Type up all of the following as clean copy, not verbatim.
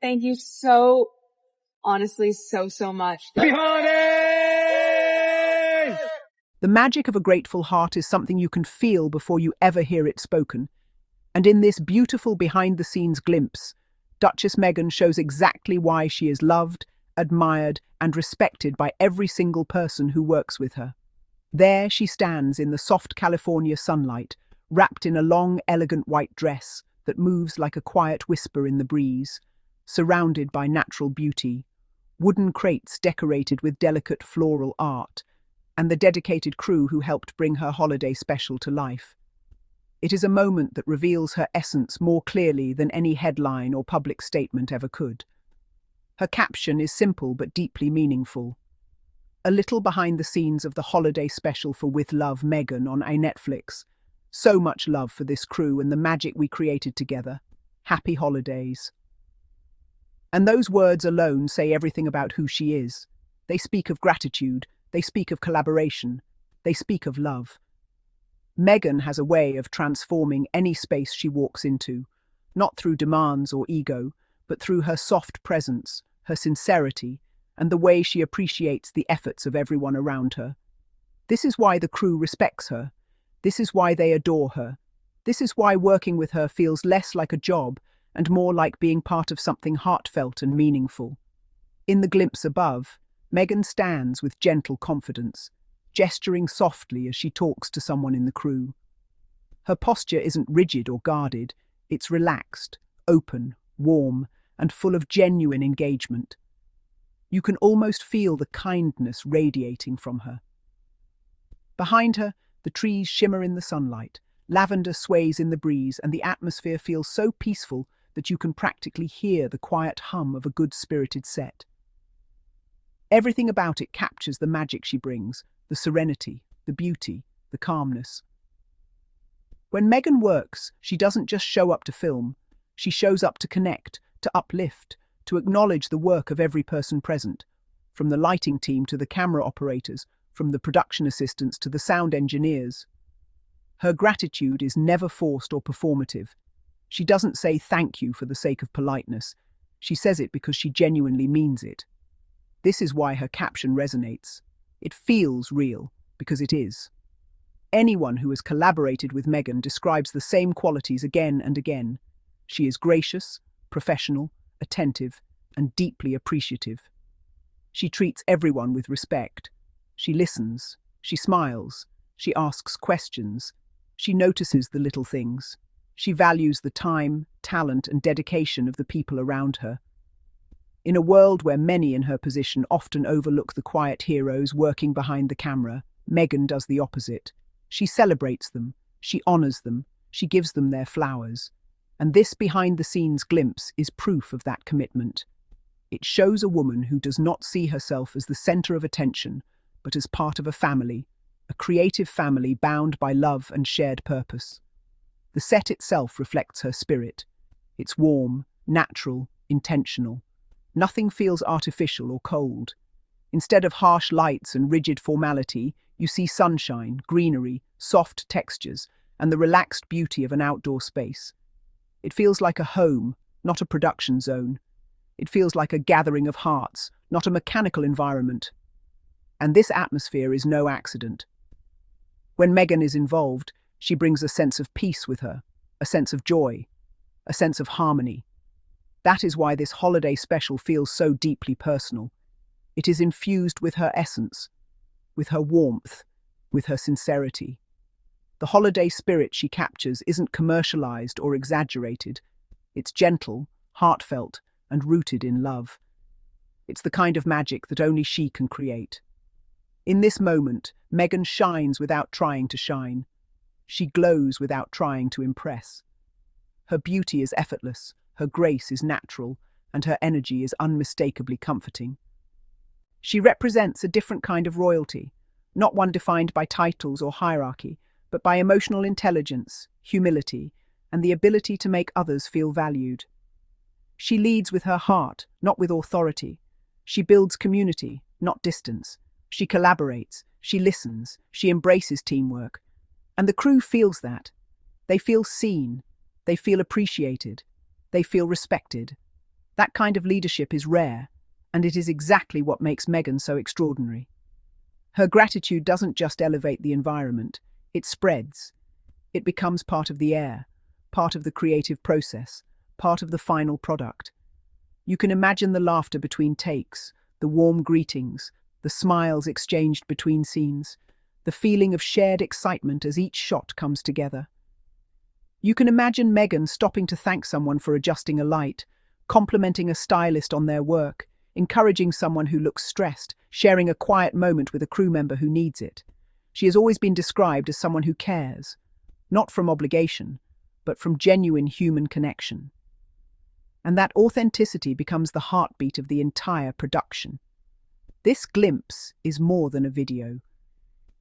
Thank you so, honestly, so much. The magic of a grateful heart is something you can feel before you ever hear it spoken. And in this beautiful behind-the-scenes glimpse, Duchess Meghan shows exactly why she is loved, admired, and respected by every single person who works with her. There she stands in the soft California sunlight, wrapped in a long, elegant white dress that moves like a quiet whisper in the breeze, surrounded by natural beauty, wooden crates decorated with delicate floral art, and the dedicated crew who helped bring her holiday special to life. It is a moment that reveals her essence more clearly than any headline or public statement ever could. Her caption is simple but deeply meaningful. A little behind the scenes of the holiday special for With Love, Meghan on Netflix. So much love for this crew and the magic we created together. Happy holidays. And those words alone say everything about who she is. They speak of gratitude, they speak of collaboration, they speak of love. Meghan has a way of transforming any space she walks into, not through demands or ego, but through her soft presence, her sincerity, and the way she appreciates the efforts of everyone around her. This is why the crew respects her. This is why they adore her. This is why working with her feels less like a job and more like being part of something heartfelt and meaningful. In the glimpse above, Meghan stands with gentle confidence, gesturing softly as she talks to someone in the crew. Her posture isn't rigid or guarded, it's relaxed, open, warm, and full of genuine engagement. You can almost feel the kindness radiating from her. Behind her, the trees shimmer in the sunlight, lavender sways in the breeze, and the atmosphere feels so peaceful that you can practically hear the quiet hum of a good-spirited set. Everything about it captures the magic she brings, the serenity, the beauty, the calmness. When Meghan works, she doesn't just show up to film. She shows up to connect, to uplift, to acknowledge the work of every person present, from the lighting team to the camera operators, from the production assistants to the sound engineers. Her gratitude is never forced or performative. She doesn't say thank you for the sake of politeness. She says it because she genuinely means it. This is why her caption resonates. It feels real, because it is. Anyone who has collaborated with Meghan describes the same qualities again and again. She is gracious, professional, attentive, and deeply appreciative. She treats everyone with respect. She listens, she smiles, she asks questions, she notices the little things. She values the time, talent, and dedication of the people around her. In a world where many in her position often overlook the quiet heroes working behind the camera, Meghan does the opposite. She celebrates them, she honors them, she gives them their flowers. And this behind-the-scenes glimpse is proof of that commitment. It shows a woman who does not see herself as the center of attention, but as part of a family, a creative family bound by love and shared purpose. The set itself reflects her spirit. It's warm, natural, intentional. Nothing feels artificial or cold. Instead of harsh lights and rigid formality, you see sunshine, greenery, soft textures, and the relaxed beauty of an outdoor space. It feels like a home, not a production zone. It feels like a gathering of hearts, not a mechanical environment. And this atmosphere is no accident. When Meghan is involved, she brings a sense of peace with her, a sense of joy, a sense of harmony. That is why this holiday special feels so deeply personal. It is infused with her essence, with her warmth, with her sincerity. The holiday spirit she captures isn't commercialized or exaggerated. It's gentle, heartfelt, and rooted in love. It's the kind of magic that only she can create. In this moment, Meghan shines without trying to shine. She glows without trying to impress. Her beauty is effortless, her grace is natural, and her energy is unmistakably comforting. She represents a different kind of royalty, not one defined by titles or hierarchy, but by emotional intelligence, humility, and the ability to make others feel valued. She leads with her heart, not with authority. She builds community, not distance. She collaborates, she listens, she embraces teamwork. And the crew feels that. They feel seen, they feel appreciated, they feel respected. That kind of leadership is rare, and it is exactly what makes Meghan so extraordinary. Her gratitude doesn't just elevate the environment, it spreads. It becomes part of the air, part of the creative process, part of the final product. You can imagine the laughter between takes, the warm greetings, the smiles exchanged between scenes, the feeling of shared excitement as each shot comes together. You can imagine Meghan stopping to thank someone for adjusting a light, complimenting a stylist on their work, encouraging someone who looks stressed, sharing a quiet moment with a crew member who needs it. She has always been described as someone who cares, not from obligation, but from genuine human connection. And that authenticity becomes the heartbeat of the entire production. This glimpse is more than a video.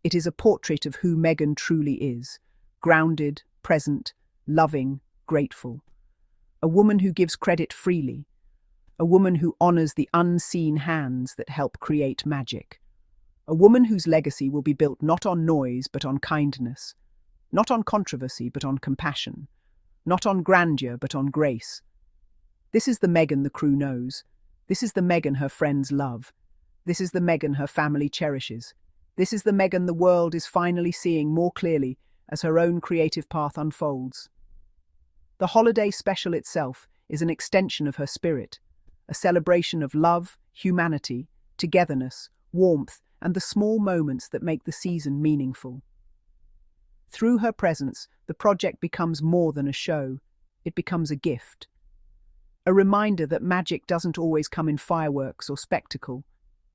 It is a portrait of who Meghan truly is, grounded, present, loving, grateful. A woman who gives credit freely. A woman who honors the unseen hands that help create magic. A woman whose legacy will be built not on noise but on kindness. Not on controversy but on compassion. Not on grandeur but on grace. This is the Meghan the crew knows. This is the Meghan her friends love. This is the Meghan her family cherishes. This is the Meghan the world is finally seeing more clearly as her own creative path unfolds. The holiday special itself is an extension of her spirit, a celebration of love, humanity, togetherness, warmth, and the small moments that make the season meaningful. Through her presence, the project becomes more than a show. It becomes a gift. A reminder that magic doesn't always come in fireworks or spectacle.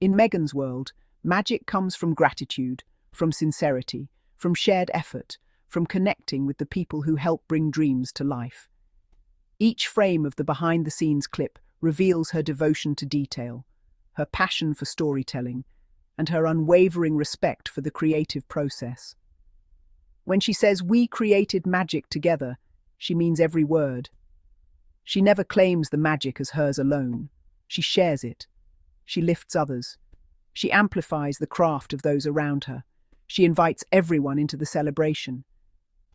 In Meghan's world, magic comes from gratitude, from sincerity, from shared effort, from connecting with the people who help bring dreams to life. Each frame of the behind-the-scenes clip reveals her devotion to detail, her passion for storytelling, and her unwavering respect for the creative process. When she says, "We created magic together," she means every word. She never claims the magic as hers alone. She shares it. She lifts others. She amplifies the craft of those around her. She invites everyone into the celebration.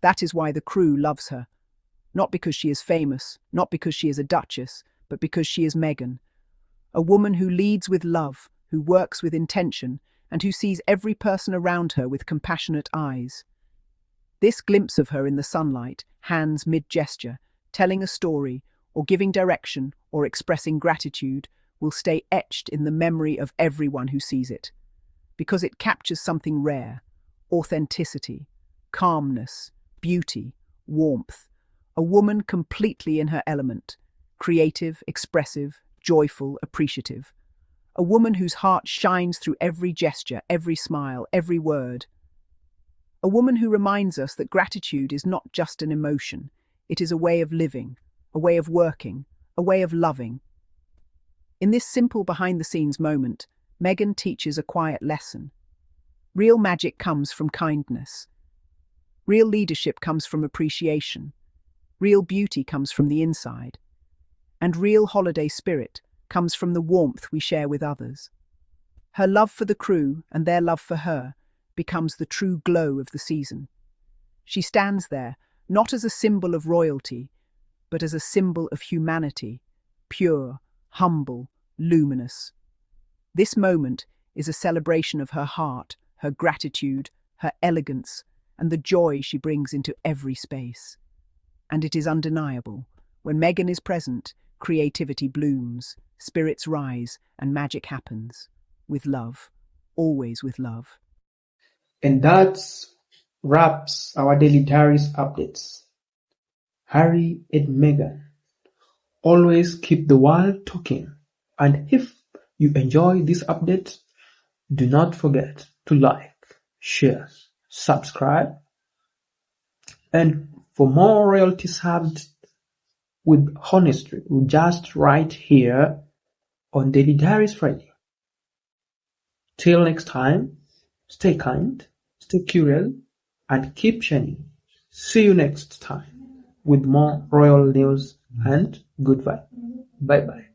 That is why the crew loves her. Not because she is famous, not because she is a duchess, but because she is Meghan. A woman who leads with love, who works with intention, and who sees every person around her with compassionate eyes. This glimpse of her in the sunlight, hands mid-gesture, telling a story, or giving direction, or expressing gratitude, will stay etched in the memory of everyone who sees it. Because it captures something rare: authenticity, calmness, beauty, warmth. A woman completely in her element, creative, expressive, joyful, appreciative. A woman whose heart shines through every gesture, every smile, every word. A woman who reminds us that gratitude is not just an emotion, it is a way of living, a way of working, a way of loving. In this simple behind-the-scenes moment, Meghan teaches a quiet lesson. Real magic comes from kindness. Real leadership comes from appreciation. Real beauty comes from the inside. And real holiday spirit comes from the warmth we share with others. Her love for the crew and their love for her becomes the true glow of the season. She stands there, not as a symbol of royalty, but as a symbol of humanity, pure, humble, luminous. This moment is a celebration of her heart, her gratitude, her elegance, and the joy she brings into every space. And it is undeniable. When Meghan is present, creativity blooms, spirits rise, and magic happens. With love. Always with love. And that wraps our Daily Diaries updates. Harry and Meghan. Always keep the world talking. And if you enjoy this update, do not forget to like, share, subscribe. And for more royalty served with honesty, just right here on Daily Diaries Friday. Till next time, stay kind, stay curious, and keep shining. See you next time with more royal news and good vibe. Bye bye.